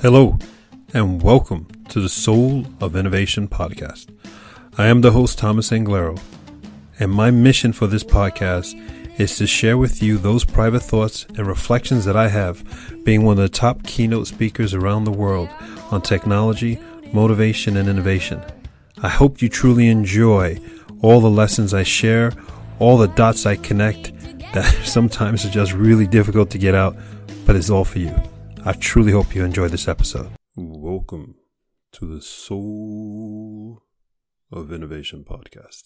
Hello, and welcome to the Soul of Innovation podcast. I am the host, Thomas Anglero, and my mission for this podcast is to share with you those private thoughts and reflections that I have, being one of the top keynote speakers around the world on technology, motivation, and innovation. I hope you truly enjoy all the lessons I share, all the dots I connect that sometimes are just really difficult to get out, but it's all for you. I truly hope you enjoy this episode. Welcome to the Soul of Innovation podcast.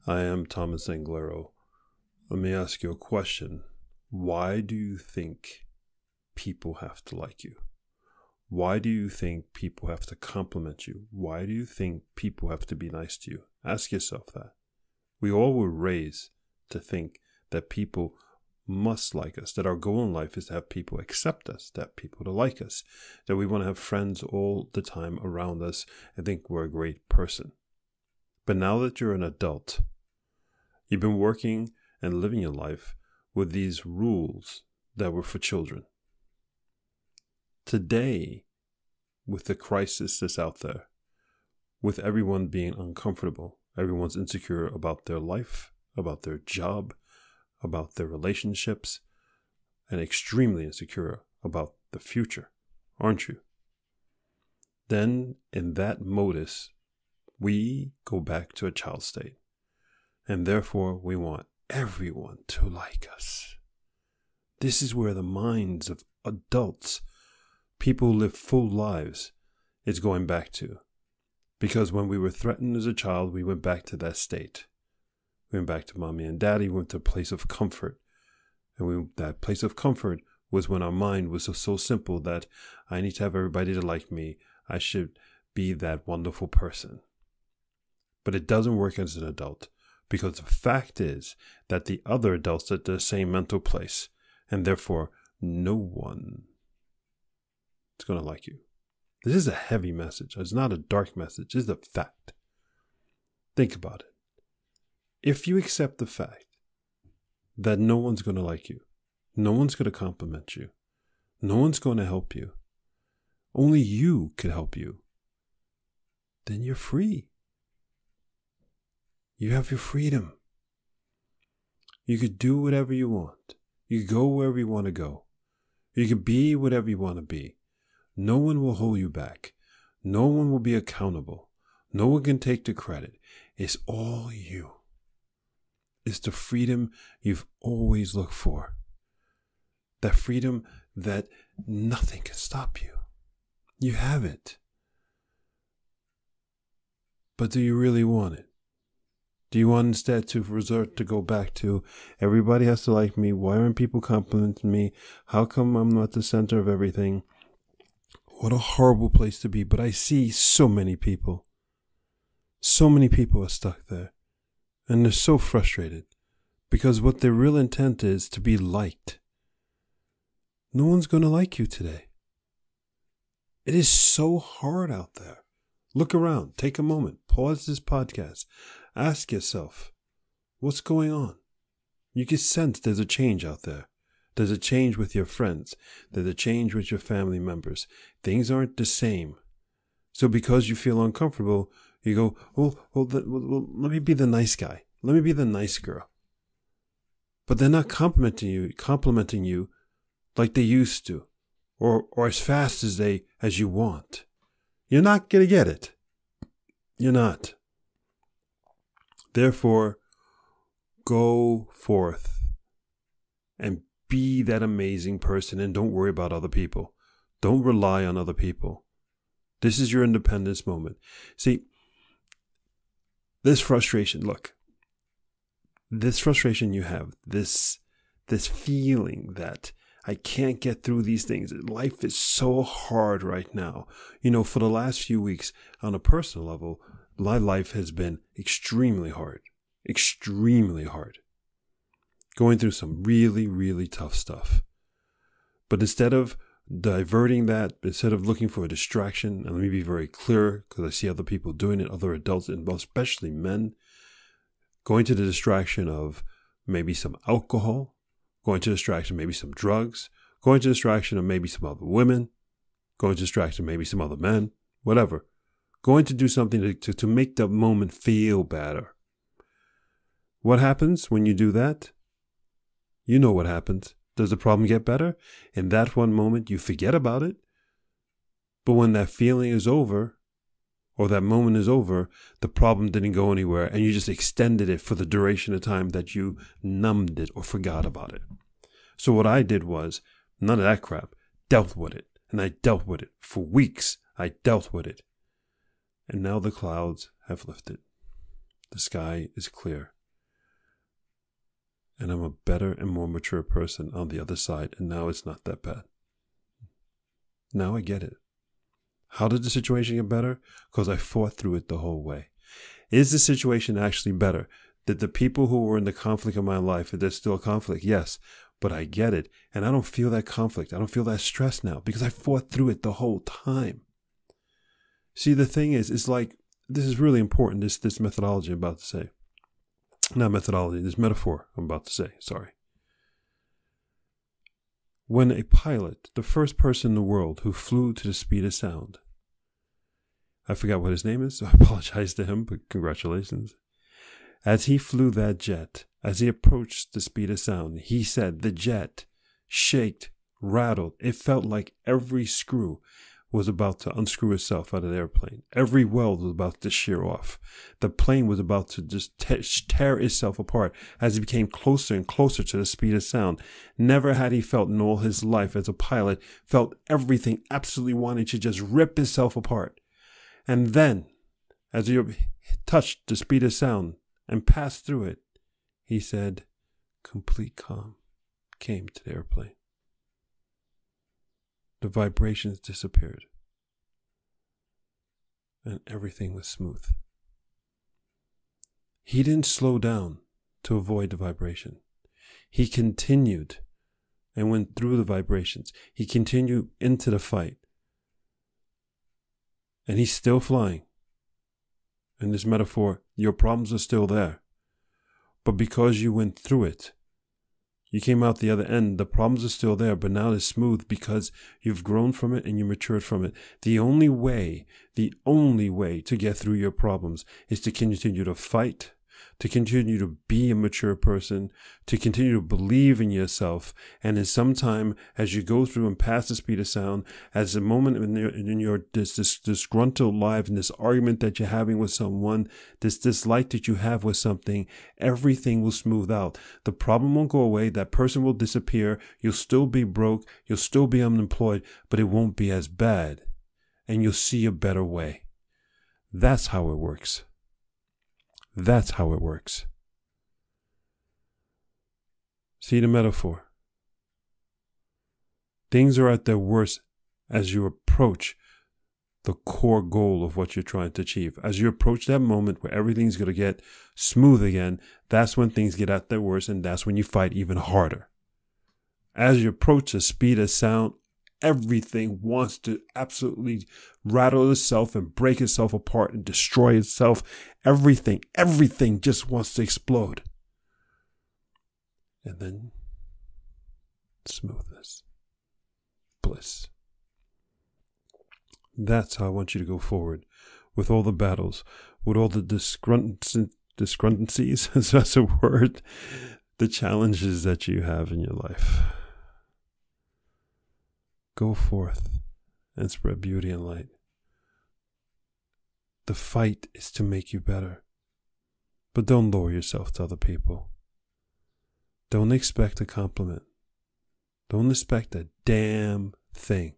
I am Thomas Anglero. Let me ask you a question. Why do you think people have to like you? Why do you think people have to compliment you? Why do you think people have to be nice to you? Ask yourself that. We all were raised to think that people must like us, that our goal in life is to have people accept us, that people to like us, that we want to have friends all the time around us and think we're a great person. But now that you're an adult, you've been working and living your life with these rules that were for children. Today, with the crisis that's out there, with everyone being uncomfortable, everyone's insecure about their life, about their job, about their relationships, and extremely insecure about the future, aren't you? Then, in that modus, we go back to a child state, and therefore we want everyone to like us. This is where the minds of adults, people who live full lives, is going back to. Because when we were threatened as a child, we went back to that state. We went back to mommy and daddy, we went to a place of comfort. And that place of comfort was when our mind was so simple that I need to have everybody to like me. I should be that wonderful person. But it doesn't work as an adult, because the fact is that the other adults are at the same mental place, and therefore no one is going to like you. This is a heavy message. It's not a dark message. It's a fact. Think about it. If you accept the fact that no one's going to like you, no one's going to compliment you, no one's going to help you, only you could help you, then you're free. You have your freedom. You could do whatever you want. You could go wherever you want to go. You could be whatever you want to be. No one will hold you back. No one will be accountable. No one can take the credit. It's all you. It's the freedom you've always looked for. That freedom that nothing can stop you. You have it. But do you really want it? Do you want instead to resort to go back to, everybody has to like me, why aren't people complimenting me, how come I'm not the center of everything? What a horrible place to be. But I see so many people are stuck there. And they're so frustrated because what their real intent is to be liked. No one's going to like you today. It is so hard out there. Look around. Take a moment. Pause this podcast. Ask yourself, what's going on? You can sense there's a change out there. There's a change with your friends. There's a change with your family members. Things aren't the same. So because you feel uncomfortable, you go, let me be the nice guy. Let me be the nice girl. But they're not complimenting you like they used to, or as fast as you want. You're not going to get it. You're not. Therefore, go forth and be that amazing person, and don't worry about other people. Don't rely on other people. This is your independence moment. See, this frustration you have, this feeling that I can't get through these things. Life is so hard right now. For the last few weeks, on a personal level, my life has been extremely hard. Going through some really, really tough stuff. But instead of diverting that, instead of looking for a distraction, and let me be very clear, because I see other people doing it, other adults, and especially men, going to the distraction of maybe some alcohol, going to the distraction of maybe some drugs, going to the distraction of maybe some other women, Going to distract maybe some other men, whatever. Going to do something to make the moment feel better. What happens when you do that? You know what happens. Does the problem get better? In that one moment, you forget about it. But when that feeling is over, or that moment is over, the problem didn't go anywhere, and you just extended it for the duration of time that you numbed it or forgot about it. So what I did was, none of that crap, dealt with it. And I dealt with it. For weeks, I dealt with it. And now the clouds have lifted. The sky is clear. And I'm a better and more mature person on the other side, and now it's not that bad. Now I get it. How did the situation get better? Because I fought through it the whole way. Is the situation actually better? Did the people who were in the conflict of my life, is there still a conflict? Yes, but I get it, and I don't feel that conflict. I don't feel that stress now because I fought through it the whole time. See, the thing is, it's like, this is really important, this methodology I'm about to say. Not methodology, this metaphor I'm about to say, sorry. When a pilot, the first person in the world who flew to the speed of sound, I forgot what his name is, so I apologize to him, but congratulations. As he flew that jet, as he approached the speed of sound, he said the jet shaked, rattled. It felt like every screw was about to unscrew itself out of the airplane. Every weld was about to shear off. The plane was about to just tear itself apart as it became closer and closer to the speed of sound. Never had he felt in all his life as a pilot, felt everything absolutely wanting to just rip itself apart. And then, as he touched the speed of sound and passed through it, he said, complete calm came to the airplane. The vibrations disappeared, and everything was smooth. He didn't slow down to avoid the vibration. He continued and went through the vibrations. He continued into the fight. And he's still flying. In this metaphor, your problems are still there. But because you went through it, you came out the other end, the problems are still there, but now it's smooth because you've grown from it and you matured from it. The only way to get through your problems is to continue to fight, to continue to be a mature person, to continue to believe in yourself. And in some time, as you go through and pass the speed of sound, as a moment in your this disgruntled life and this argument that you're having with someone, this dislike that you have with something, everything will smooth out. The problem won't go away. That person will disappear. You'll still be broke. You'll still be unemployed, but it won't be as bad. And you'll see a better way. That's how it works. That's how it works. See the metaphor. Things are at their worst as you approach the core goal of what you're trying to achieve. As you approach that moment where everything's going to get smooth again, that's when things get at their worst, and that's when you fight even harder. As you approach the speed of sound, everything wants to absolutely rattle itself and break itself apart and destroy itself. Everything just wants to explode. And then smoothness, bliss. That's how I want you to go forward with all the battles, with all the discrepancies, is that a word? The challenges that you have in your life. Go forth and spread beauty and light. The fight is to make you better. But don't lower yourself to other people. Don't expect a compliment. Don't expect a damn thing.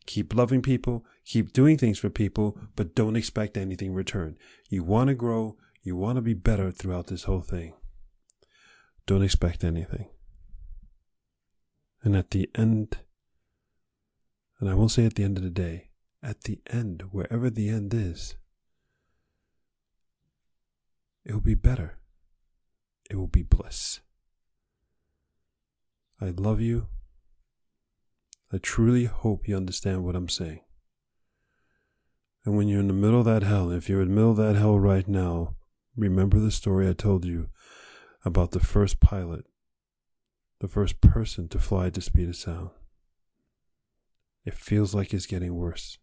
Keep loving people, keep doing things for people, but don't expect anything in return. You want to grow, you want to be better throughout this whole thing. Don't expect anything. And at the end, and I won't say at the end of the day, at the end, wherever the end is, it will be better. It will be bliss. I love you. I truly hope you understand what I'm saying. And when you're in the middle of that hell, if you're in the middle of that hell right now, remember the story I told you about the first pilot, the first person to fly at the speed of sound. It feels like it's getting worse.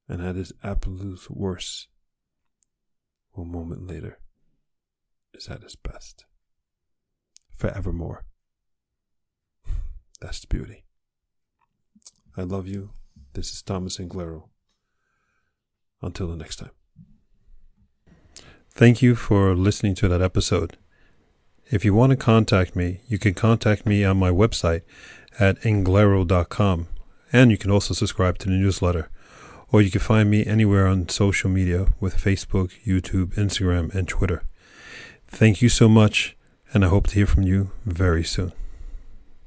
And at its absolute worst, one moment later, is at its best. Forevermore. That's the beauty. I love you. This is Thomas Anglero. Until the next time. Thank you for listening to that episode. If you want to contact me, you can contact me on my website at anglero.com, and you can also subscribe to the newsletter, or you can find me anywhere on social media with Facebook, YouTube, Instagram, and Twitter. Thank you so much, and I hope to hear from you very soon.